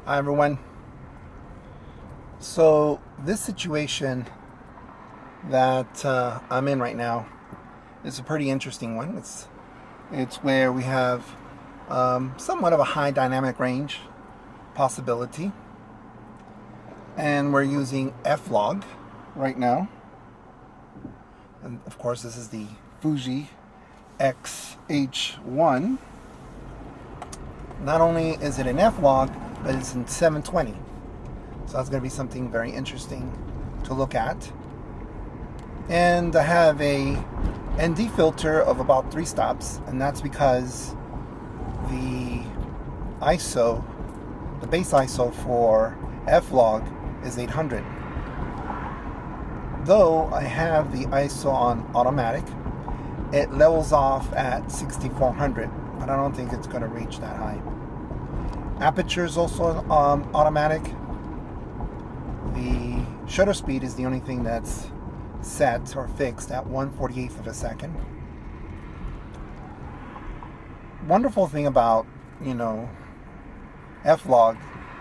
Hi everyone. So this situation that I'm in right now is a pretty interesting one. It's where we have somewhat of a high dynamic range possibility, and we're using FLOG right now. And of course, this is the Fuji XH1. Not only is it an FLOG, but it's in 720. So that's going to be something very interesting to look at. And I have a ND filter of about 3 stops, and that's because the ISO, the base ISO for FLOG is 800. Though I have the ISO on automatic, it levels off at 6400, but I don't think it's going to reach that high. Aperture is also automatic. The shutter speed is the only thing that's set or fixed at 1/48th of a second. Wonderful thing about, FLOG,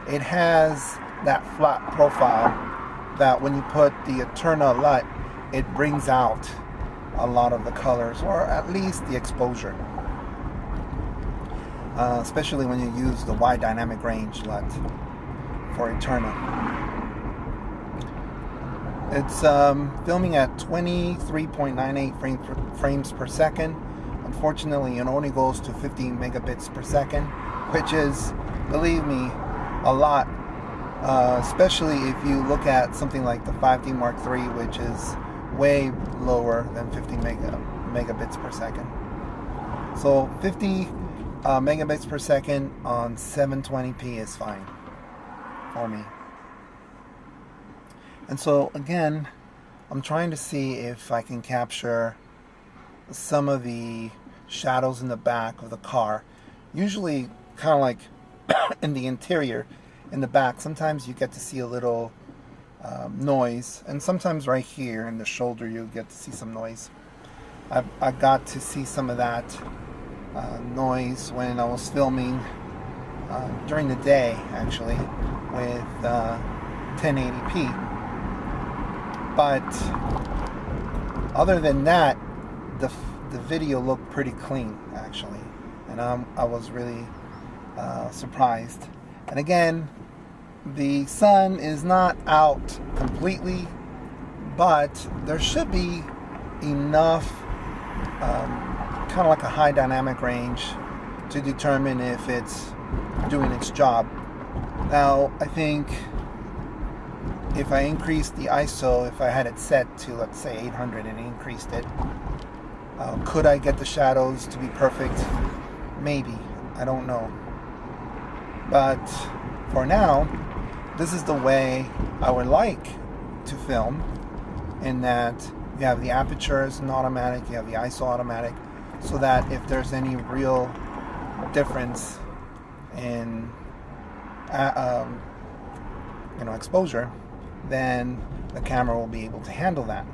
it has that flat profile that when you put the Eterna LUT, it brings out a lot of the colors, or at least the exposure. Especially when you use the wide dynamic range LUT for Eterna. It's filming at 23.98 frames per second. Unfortunately, it only goes to 15 megabits per second, which is, believe me, a lot. Especially if you look at something like the 5D Mark III, which is way lower than 50 megabits per second. So 50 megabits per second on 720p is fine for me. And so again, I'm trying to see if I can capture some of the shadows in the back of the car. Usually kind of like in the interior, in the back, sometimes you get to see a little noise, and sometimes right here in the shoulder you get to see some noise. I got to see some of that noise when I was filming during the day, actually, with 1080p. But other than that, the video looked pretty clean, actually, and I was really surprised. And again, the sun is not out completely, but there should be enough kind of like a high dynamic range to determine if it's doing its job. Now, I think if I increased the ISO, if I had it set to, let's say, 800 and increased it, could I get the shadows to be perfect? Maybe. I don't know. But for now, this is the way I would like to film, in that you have the apertures in automatic, you have the ISO automatic, so that if there's any real difference in exposure, then the camera will be able to handle that.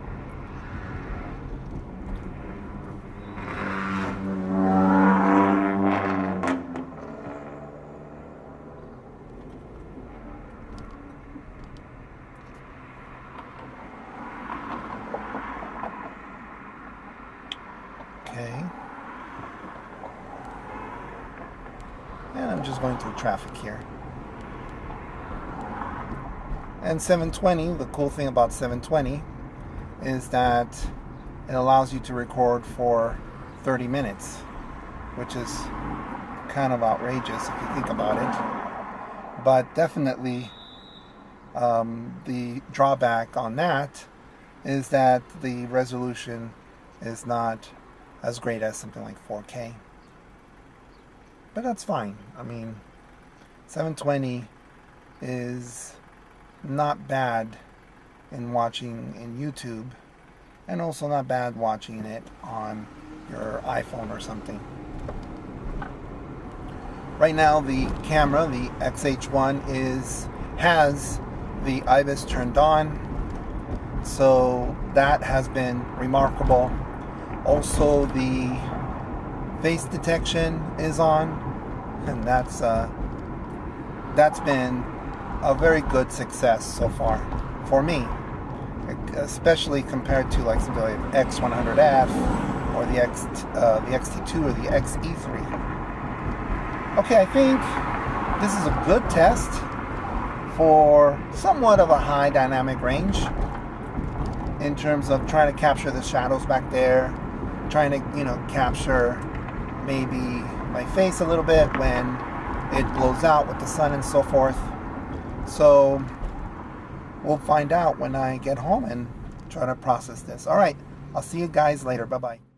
Okay. And I'm just going through traffic here. And 720, the cool thing about 720 is that it allows you to record for 30 minutes, which is kind of outrageous if you think about it. But definitely the drawback on that is that the resolution is not as great as something like 4K. But that's fine. I mean, 720 is not bad in watching in YouTube, and also not bad watching it on your iPhone or something. Right now, the camera, the XH1, has the IBIS turned on, so that has been remarkable. Also, the face detection is on, and that's that's been a very good success so far for me, especially compared to like something like X100F or the XT2 or the XE3. Okay, I think this is a good test for somewhat of a high dynamic range in terms of trying to capture the shadows back there, trying to, capture maybe my face a little bit when it blows out with the sun and so forth. So we'll find out when I get home and try to process this. All right, I'll see you guys later. Bye-bye.